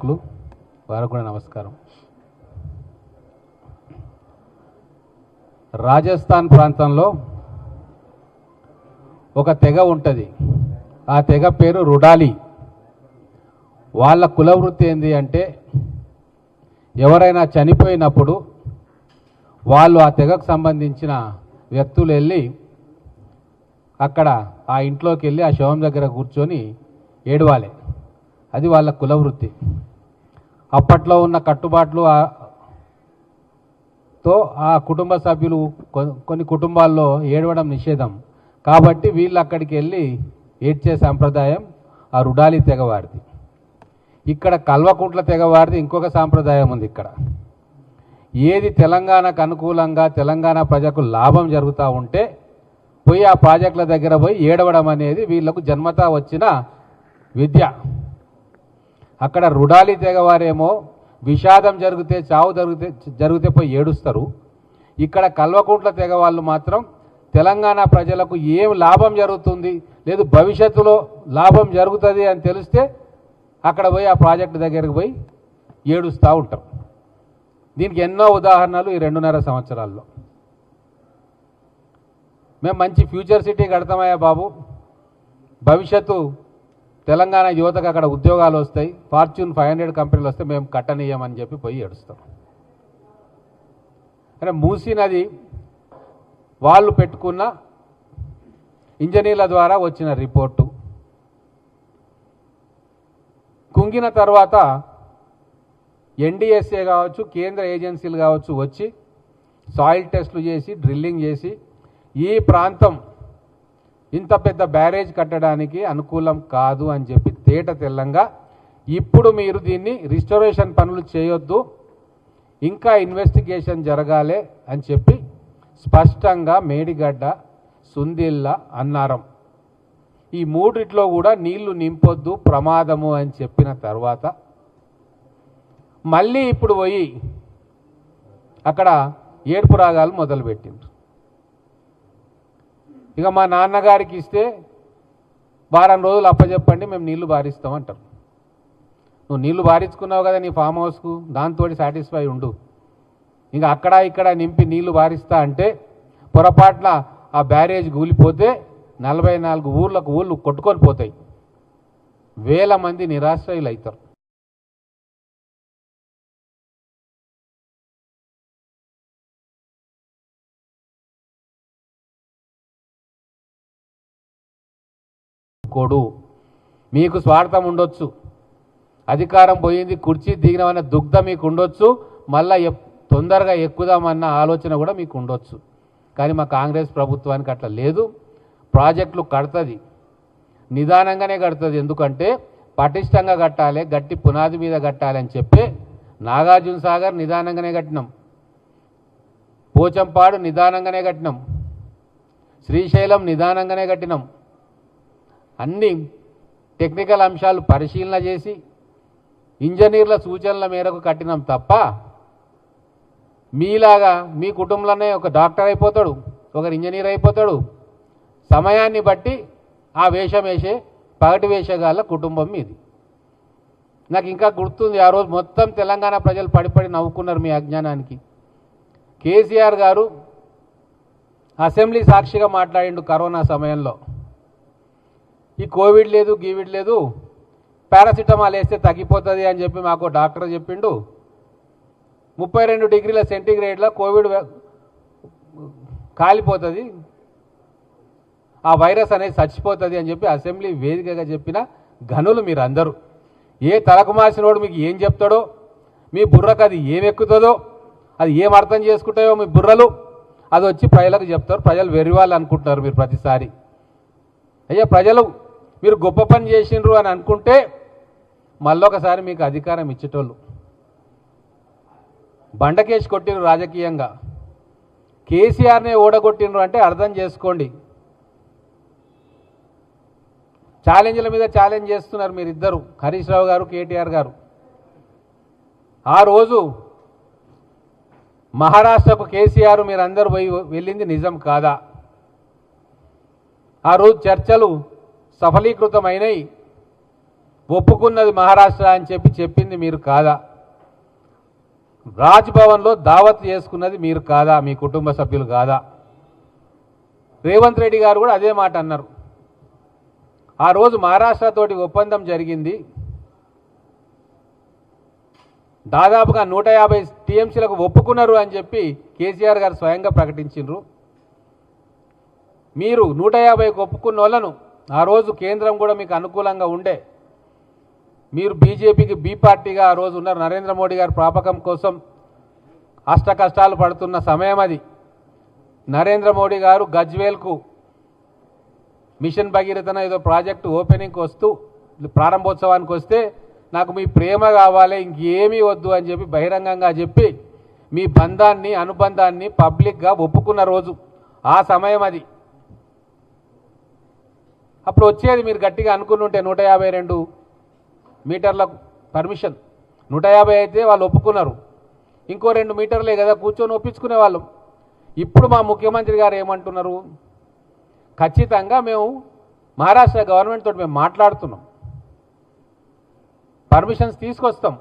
నాయకులు వారికి కూడా నమస్కారం. రాజస్థాన్ ప్రాంతంలో ఒక తెగ ఉంటుంది. ఆ తెగ పేరు రుడాలి. వాళ్ళ కుల వృత్తి ఏంది అంటే ఎవరైనా చనిపోయినప్పుడు వాళ్ళు ఆ తెగకు సంబంధించిన వ్యక్తులు వెళ్ళి అక్కడ ఆ ఇంట్లోకి వెళ్ళి ఆ శవం దగ్గర కూర్చొని ఏడవాలి. అది వాళ్ళ కుల వృత్తి. అప్పట్లో ఉన్న కట్టుబాట్లు తో ఆ కుటుంబ సభ్యులు కొన్ని కుటుంబాల్లో ఏడవడం నిషేధం కాబట్టి వీళ్ళు అక్కడికి వెళ్ళి ఏడ్చే సాంప్రదాయం ఆ రుడాలి తెగవారిది. ఇక్కడ కల్వకుంట్ల తెగవారిది ఇంకొక సాంప్రదాయం ఉంది. ఇక్కడ ఏది తెలంగాణకు అనుకూలంగా తెలంగాణ ప్రజలకు లాభం జరుగుతూ ఉంటే పోయి ఆ ప్రాజెక్టుల దగ్గర పోయి ఏడవడం అనేది వీళ్లకు జన్మతా వచ్చిన విద్య. అక్కడ రుడాలి తెగవారేమో విషాదం జరిగితే చావు జరిగితే పోయి ఏడుస్తారు. ఇక్కడ కల్వకుంట్ల తెగ వాళ్ళు మాత్రం తెలంగాణ ప్రజలకు ఏం లాభం జరుగుతుంది లేదు భవిష్యత్తులో లాభం జరుగుతుంది అని తెలిస్తే అక్కడ పోయి ఆ ప్రాజెక్టు దగ్గరికి పోయి ఏడుస్తూ ఉంటారు. దీనికి ఎన్నో ఉదాహరణలు ఈ 2.5 సంవత్సరాల్లో. మేము మంచి ఫ్యూచర్ సిటీ కడతామయ్యా బాబు, భవిష్యత్తు తెలంగాణ యువతకు అక్కడ ఉద్యోగాలు వస్తాయి, ఫార్చ్యూన్ 500 కంపెనీలు వస్తే మేము కట్టనీయమని చెప్పి పోయి ఏడుస్తాం. అంటే మూసీ నది వాళ్ళు పెట్టుకున్న ఇంజనీర్ల ద్వారా వచ్చిన రిపోర్టు కుంగిన తర్వాత ఎన్డీఎస్ఏ కావచ్చు కేంద్ర ఏజెన్సీలు కావచ్చు వచ్చి సాయిల్ టెస్టులు చేసి డ్రిల్లింగ్ చేసి ఈ ప్రాంతం ఇంత పెద్ద బ్యారేజ్ కట్టడానికి అనుకూలం కాదు అని చెప్పి తేట తెల్లంగా ఇప్పుడు మీరు దీన్ని రిస్టోరేషన్ పనులు చేయొద్దు, ఇంకా ఇన్వెస్టిగేషన్ జరగాలి అని చెప్పి స్పష్టంగా మేడిగడ్డ, సుందిళ్ళ, అన్నారం ఈ మూడిట్లో కూడా నీళ్లు నింపొద్దు ప్రమాదము అని చెప్పిన తర్వాత మళ్ళీ ఇప్పుడు పోయి అక్కడ ఏడుపు రాగాలు మొదలుపెట్టిండ్రు. ఇక మా నాన్నగారికి ఇస్తే వారం రోజులు అప్పచెప్పండి మేము నీళ్లు బారిస్తామంటారు. నువ్వు నీళ్లు బారించుకున్నావు కదా నీ ఫామ్ హౌస్కు, దాంతో సాటిస్ఫై ఉండు. ఇంకా అక్కడ ఇక్కడ నింపి నీళ్లు బారిస్తా అంటే పొరపాట్ల ఆ బ్యారేజ్ కూలిపోతే 44 ఊర్లకు ఊళ్ళు కొట్టుకొని పోతాయి, వేల మంది నిరాశ్రయులు అవుతారు. మీకు స్వార్థం ఉండొచ్చు, అధికారం పోయింది కుర్చీ దిగినమన్న దుగ్ధ మీకు ఉండొచ్చు, మళ్ళా తొందరగా ఎక్కుదామన్న ఆలోచన కూడా మీకు ఉండొచ్చు. కానీ మా కాంగ్రెస్ ప్రభుత్వానికి అట్లా లేదు. ప్రాజెక్టులు కడుతుంది, నిదానంగానే కడుతుంది. ఎందుకంటే పటిష్టంగా కట్టాలి, గట్టి పునాది మీద కట్టాలి అని చెప్పి నాగార్జున సాగర్ నిదానంగానే కట్టినాం, పోచంపాడు నిదానంగానే కట్టినాం, శ్రీశైలం నిదానంగానే కట్టినాం. అన్ని టెక్నికల్ అంశాలు పరిశీలన చేసి ఇంజనీర్ల సూచనల మేరకు కట్టినాం తప్ప మీలాగా మీ కుటుంబంలోనే ఒక డాక్టర్ అయిపోతాడు, ఒకరు ఇంజనీర్ అయిపోతాడు, సమయాన్ని బట్టి ఆ వేషం వేసే పగటి వేషగాళ్ళ కుటుంబం మీది. నాకు ఇంకా గుర్తుంది, ఆ రోజు మొత్తం తెలంగాణ ప్రజలు పడిపడి నవ్వుకున్నారు మీ అజ్ఞానానికి. కేసీఆర్ గారు అసెంబ్లీ సాక్షిగా మాట్లాడిండు కరోనా సమయంలో, ఈ కోవిడ్ లేదు గీవిడ్ లేదు పారాసిటమాల్ వేస్తే తగ్గిపోతుంది అని చెప్పి మాకు డాక్టర్ చెప్పిండు. 32 డిగ్రీల సెంటీగ్రేడ్లో కోవిడ్ కాలిపోతుంది, ఆ వైరస్ అనేది చచ్చిపోతుంది అని చెప్పి అసెంబ్లీ వేదికగా చెప్పిన ఘనులు మీరు అందరూ. ఏ తలకు మాసినోడు మీకు ఏం చెప్తాడో, మీ బుర్రకు అది ఏం ఎక్కుతుందో, అది ఏం అర్థం చేసుకుంటాయో మీ బుర్రలు, అది వచ్చి ప్రజలకు చెప్తారు. ప్రజలు వెర్రివాళ్ళు అనుకుంటున్నారు మీరు ప్రతిసారి. అయ్యా ప్రజలు మీరు గొప్ప పని చేసిండ్రు అని అనుకుంటే మళ్ళొకసారి మీకు అధికారం ఇచ్చేటోళ్ళు. బండకేసి కొట్టిండ్రు రాజకీయంగా, కేసీఆర్నే ఓడగొట్టిండ్రు అంటే అర్థం చేసుకోండి. ఛాలెంజ్ల మీద ఛాలెంజ్ చేస్తున్నారు మీరిద్దరు, హరీష్ రావు గారు, కేటీఆర్ గారు. ఆ రోజు మహారాష్ట్రకు కేసీఆర్ మీరందరూ వెళ్ళింది నిజం కాదా? ఆ రోజు చర్చలు సఫలీకృతమైనవి. ఒప్పుకున్నది మహారాష్ట్ర అని చెప్పింది మీరు కాదా? రాజ్భవన్లో దావత్ చేసుకున్నది మీరు కాదా? మీ కుటుంబ సభ్యులు కాదా? రేవంత్ రెడ్డి గారు కూడా అదే మాట అన్నారు. ఆ రోజు మహారాష్ట్రతోటి ఒప్పందం జరిగింది, దాదాపుగా 150 టీఎంసీలకు ఒప్పుకున్నారు అని చెప్పి కేసీఆర్ గారు స్వయంగా ప్రకటించారు. మీరు 150కు ఒప్పుకున్న వాళ్ళను ఆ రోజు కేంద్రం కూడా మీకు అనుకూలంగా ఉండే, మీరు బీజేపీకి బీ పార్టీగా ఆ రోజు ఉన్నారు. నరేంద్ర మోడీ గారి ప్రాపకం కోసం అష్ట కష్టాలు పడుతున్న సమయం అది. నరేంద్ర మోడీ గారు గజ్వేల్కు మిషన్ భగీరథన ఏదో ప్రాజెక్టు ఓపెనింగ్కి వస్తూ ప్రారంభోత్సవానికి వస్తే నాకు మీ ప్రేమ కావాలి, ఇంకేమీ వద్దు అని చెప్పి బహిరంగంగా చెప్పి మీ బంధాన్ని అనుబంధాన్ని పబ్లిక్గా ఒప్పుకున్న రోజు ఆ సమయం అది. అప్పుడు వచ్చేది మీరు గట్టిగా అనుకుని ఉంటే 152 మీటర్ల పర్మిషన్, 150 అయితే వాళ్ళు ఒప్పుకున్నారు, ఇంకో 2 మీటర్లే కదా కూర్చొని ఒప్పించుకునే వాళ్ళం. ఇప్పుడు మా ముఖ్యమంత్రి గారు ఏమంటున్నారు? ఖచ్చితంగా మేము మహారాష్ట్ర గవర్నమెంట్ తోటి మేము మాట్లాడుతున్నాం, పర్మిషన్స్ తీసుకొస్తాం,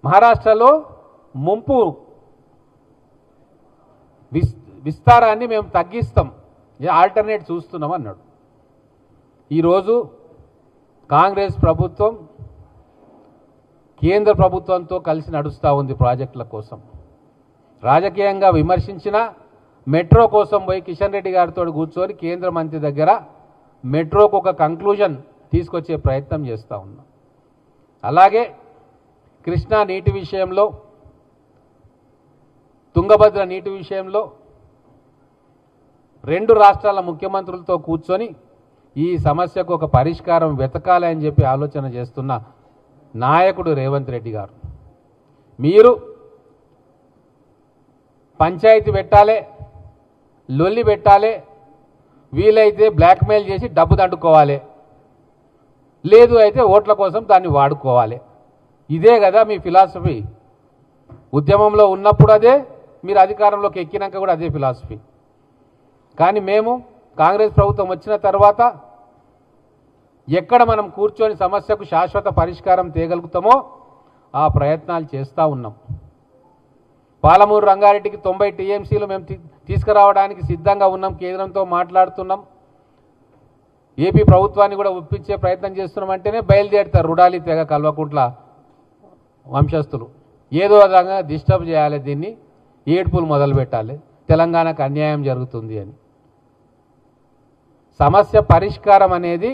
మహారాష్ట్రలో ముంపు విస్తారాన్ని మేము తగ్గిస్తాం, ఆల్టర్నేట్ చూస్తున్నాం అన్నాడు. ఈరోజు కాంగ్రెస్ ప్రభుత్వం కేంద్ర ప్రభుత్వంతో కలిసి నడుస్తూ ఉంది ప్రాజెక్టుల కోసం. రాజకీయంగా విమర్శించిన మెట్రో కోసం పోయి కిషన్ రెడ్డి గారితో కూర్చొని కేంద్ర మంత్రి దగ్గర మెట్రోకు ఒక కంక్లూజన్ తీసుకొచ్చే ప్రయత్నం చేస్తూ ఉన్నాం. అలాగే కృష్ణా నీటి విషయంలో, తుంగభద్ర నీటి విషయంలో 2 రాష్ట్రాల ముఖ్యమంత్రులతో కూర్చొని ఈ సమస్యకు ఒక పరిష్కారం వెతకాలి అని చెప్పి ఆలోచన చేస్తున్న నాయకుడు రేవంత్ రెడ్డి గారు. మీరు పంచాయతీ పెట్టాలి, లొల్లి పెట్టాలి, వీలైతే బ్లాక్మెయిల్ చేసి డబ్బు దండుకోవాలి, లేదు అయితే ఓట్ల కోసం దాన్ని వాడుకోవాలి. ఇదే కదా మీ ఫిలాసఫీ. ఉద్యమంలో ఉన్నప్పుడు అదే, మీరు అధికారంలోకి ఎక్కినాక కూడా అదే ఫిలాసఫీ. కానీ మేము కాంగ్రెస్ ప్రభుత్వం వచ్చిన తర్వాత ఎక్కడ మనం కూర్చొని సమస్యకు శాశ్వత పరిష్కారం తేగలుగుతామో ఆ ప్రయత్నాలు చేస్తూ ఉన్నాం. పాలమూరు రంగారెడ్డికి 90 టీఎంసీలు మేము తీసుకురావడానికి సిద్ధంగా ఉన్నాం, కేంద్రంతో మాట్లాడుతున్నాం. ఏపీ ప్రభుత్వాన్ని కూడా ఒప్పించే ప్రయత్నం చేస్తున్నాం. అంటేనే బయలుదేరుతారు రుడాలి తెగ కల్వకుంట్ల వంశస్థులు. ఏదో విధంగా డిస్టర్బ్ చేయాలి, దీన్ని ఏడ్పులు మొదలు పెట్టాలి, తెలంగాణకు అన్యాయం జరుగుతుంది అని. సమస్య పరిష్కారం అనేది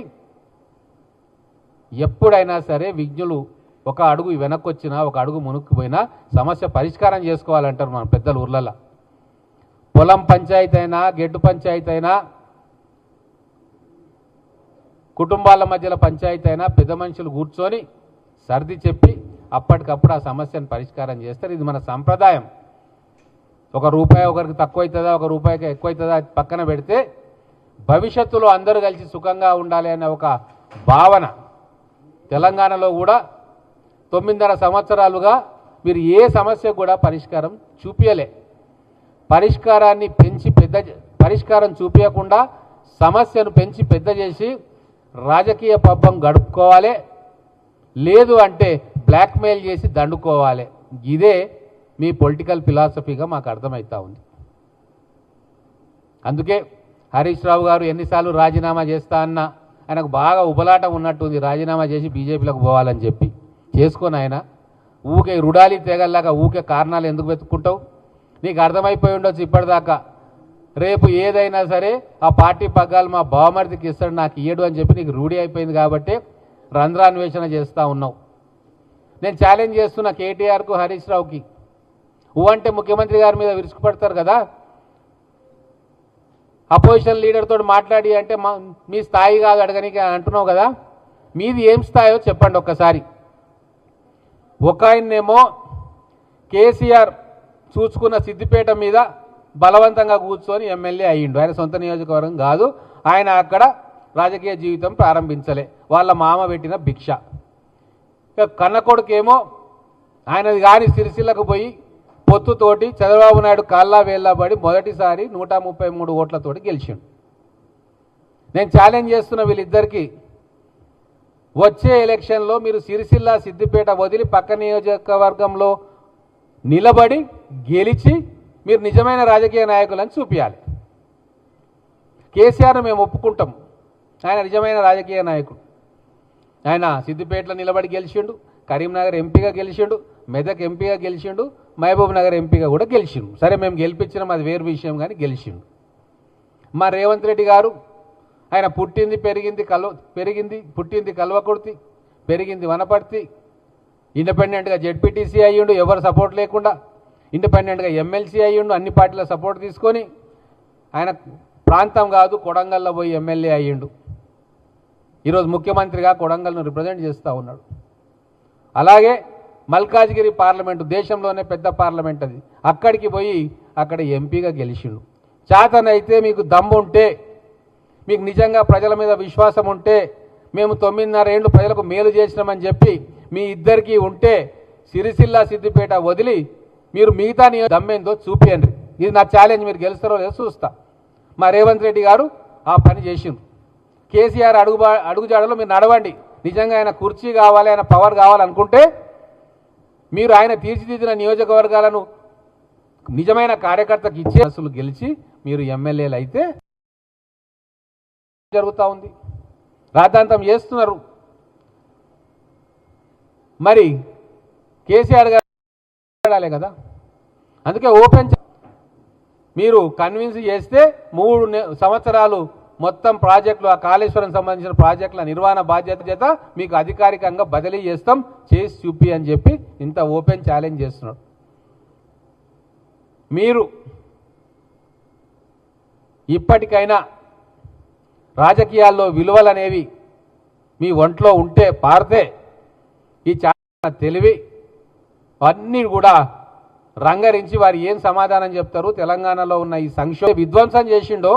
ఎప్పుడైనా సరే విజ్ఞులు ఒక అడుగు వెనక్కి వచ్చినా ఒక అడుగు మునుక్కు పోయినా సమస్య పరిష్కారం చేసుకోవాలంటారు మన పెద్దలు ఊర్లలో. పొలం పంచాయతీ అయినా, గెడ్డు పంచాయతీ అయినా, కుటుంబాల మధ్యలో పంచాయతీ అయినా పెద్ద మనుషులు కూర్చొని సర్ది చెప్పి అప్పటికప్పుడు ఆ సమస్యను పరిష్కారం చేస్తారు. ఇది మన సంప్రదాయం. ₹1 ఒకరికి తక్కువ అవుతుందా, ₹1 ఎక్కువ అవుతుందా పక్కన పెడితే భవిష్యత్తులో అందరూ కలిసి సుఖంగా ఉండాలి అనే ఒక భావన తెలంగాణలో కూడా 9.5 సంవత్సరాలుగా మీరు ఏ సమస్య కూడా పరిష్కారం చూపించలే. పరిష్కారం చూపించకుండా సమస్యను పెంచి పెద్ద చేసి రాజకీయ పబ్బం గడుపుకోవాలి, లేదు అంటే బ్లాక్మెయిల్ చేసి దండుకోవాలి. ఇదే మీ పొలిటికల్ ఫిలాసఫీగా మాకు అర్థమవుతా ఉంది. అందుకే హరీష్ రావు గారు ఎన్నిసార్లు రాజీనామా చేస్తా అన్నా ఆయనకు బాగా ఉబలాటం ఉన్నట్టుంది, రాజీనామా చేసి బీజేపీలోకి పోవాలని చెప్పి. చేసుకొని ఆయన ఊకే రుడాలి తెగల్లాగా ఊకే కారణాలు ఎందుకు వెతుక్కుంటావు? నీకు అర్థమైపోయి ఉండొచ్చు ఇప్పటిదాకా. రేపు ఏదైనా సరే ఆ పార్టీ పగ్గాలు మా బావమరిదికి ఇస్తాడు, నాకు ఇయ్యడు అని చెప్పి నీకు రూఢి అయిపోయింది కాబట్టి రంధ్రాన్వేషణ చేస్తూ ఉన్నావు. నేను ఛాలెంజ్ చేస్తున్న కేటీఆర్కు, హరీష్ రావుకి. అంటే ముఖ్యమంత్రి గారి మీద విరుచుకుపడతారు కదా, అపోజిషన్ లీడర్ తోటి మాట్లాడి అంటే మీ స్థాయి కాదు అడగనికి అంటున్నావు కదా, మీది ఏం స్థాయో చెప్పండి ఒక్కసారి. ఒక ఆయన్నేమో కేసీఆర్ చూసుకున్న సిద్దిపేట మీద బలవంతంగా కూర్చొని ఎమ్మెల్యే అయ్యిండు. ఆయన సొంత నియోజకవర్గం కాదు, ఆయన అక్కడ రాజకీయ జీవితం ప్రారంభించలే, వాళ్ళ మామ పెట్టిన భిక్ష. ఇక కన్నకొడుకేమో ఆయనది కానీ సిరిసిల్లకు పోయి పొత్తుతోటి చంద్రబాబు నాయుడు కాళ్ళ వేళ్ళబడి మొదటిసారి 133 ఓట్లతోటి గెలిచిండు. నేను ఛాలెంజ్ చేస్తున్న వీళ్ళిద్దరికీ, వచ్చే ఎలక్షన్లో మీరు సిరిసిల్ల సిద్దిపేట వదిలి పక్క నియోజకవర్గంలో నిలబడి గెలిచి మీరు నిజమైన రాజకీయ నాయకులని చూపించాలి. కేసీఆర్ను మేము ఒప్పుకుంటాం, ఆయన నిజమైన రాజకీయ నాయకుడు. ఆయన సిద్దిపేటలో నిలబడి గెలిచిండు, కరీంనగర్ ఎంపీగా గెలిచిండు, మెదక్ ఎంపీగా గెలిచిండు, మహబూబ్ నగర్ ఎంపీగా కూడా గెలిచిండు. సరే మేము గెలిపించినాం, అది వేరు విషయం, కానీ గెలిచిండు. మా రేవంత్ రెడ్డి గారు ఆయన పుట్టింది కల్వకుర్తి, పెరిగింది వనపర్తి, ఇండిపెండెంట్గా జెడ్పీటీసీ అయ్యిండు, ఎవరు సపోర్ట్ లేకుండా ఇండిపెండెంట్గా ఎమ్మెల్సీ అయ్యిండు, అన్ని పార్టీల సపోర్ట్ తీసుకొని ఆయన ప్రాంతం కాదు కొడంగల్లో పోయి ఎమ్మెల్యే అయ్యిండు. ఈరోజు ముఖ్యమంత్రిగా కొడంగల్ను రిప్రజెంట్ చేస్తూ ఉన్నాడు. అలాగే మల్కాజ్గిరి పార్లమెంటు దేశంలోనే పెద్ద పార్లమెంట్, అది అక్కడికి పోయి అక్కడ ఎంపీగా గెలిచిండు. చేతనైతే మీకు దమ్ము ఉంటే, మీకు నిజంగా ప్రజల మీద విశ్వాసం ఉంటే, మేము 9.5 ఏళ్ళు ప్రజలకు మేలు చేసినామని చెప్పి మీ ఇద్దరికీ ఉంటే సిరిసిల్ల సిద్దిపేట వదిలి మీరు మిగతా దమ్మేందో చూపియండి. ఇది నా ఛాలెంజ్, మీరు గెలుస్తారో లేదో చూస్తా. మా రేవంత్ రెడ్డి గారు ఆ పని చేసిండు. కేసీఆర్ అడుగుజాడలో మీరు నడవండి. నిజంగా ఆయన కుర్చీ కావాలి, ఆయన పవర్ కావాలనుకుంటే మీరు ఆయన తీర్చిదిద్దిన నియోజకవర్గాలను నిజమైన కార్యకర్తకు ఇచ్చే అసలు గెలిచి మీరు ఎమ్మెల్యేలు అయితే జరుగుతూ ఉంది. రాద్ధాంతం చేస్తున్నారు. మరి కేసీఆర్ గారు కదా, అందుకే ఓపెన్ మీరు కన్విన్స్ చేస్తే 3 సంవత్సరాలు మొత్తం ప్రాజెక్టులు, ఆ కాళేశ్వరం సంబంధించిన ప్రాజెక్టుల నిర్వహణ బాధ్యత మీకు అధికారికంగా బదిలీ చేస్తాం, చేసి చూపి అని చెప్పి ఇంత ఓపెన్ ఛాలెంజ్ చేస్తున్నాడు. మీరు ఇప్పటికైనా రాజకీయాల్లో విలువలు అనేవి మీ ఒంట్లో ఉంటే పారితే ఈ చాలా తెలివి అన్నీ కూడా రంగరించి వారు ఏం సమాధానం చెప్తారు. తెలంగాణలో ఉన్న ఈ సంక్షోభ విధ్వంసం చేసిండో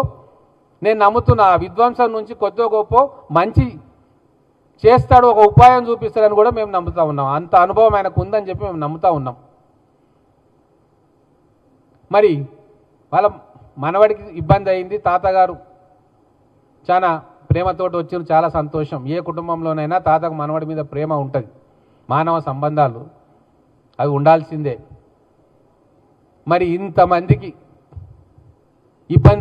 నేను నమ్ముతున్నా. ఆ విధ్వంసం నుంచి కొద్దో గొప్ప మంచి చేస్తాడు, ఒక ఉపాయం చూపిస్తాడని కూడా మేము నమ్ముతా ఉన్నాం. అంత అనుభవం ఆయనకు ఉందని చెప్పి మేము నమ్ముతా ఉన్నాం. మరి వాళ్ళ మనవడికి ఇబ్బంది అయింది, తాతగారు చాలా ప్రేమతోటి వచ్చిన, చాలా సంతోషం. ఏ కుటుంబంలోనైనా తాతకు మనవడి మీద ప్రేమ ఉంటుంది, మానవ సంబంధాలు అవి ఉండాల్సిందే. మరి ఇంతమందికి ఇబ్బంది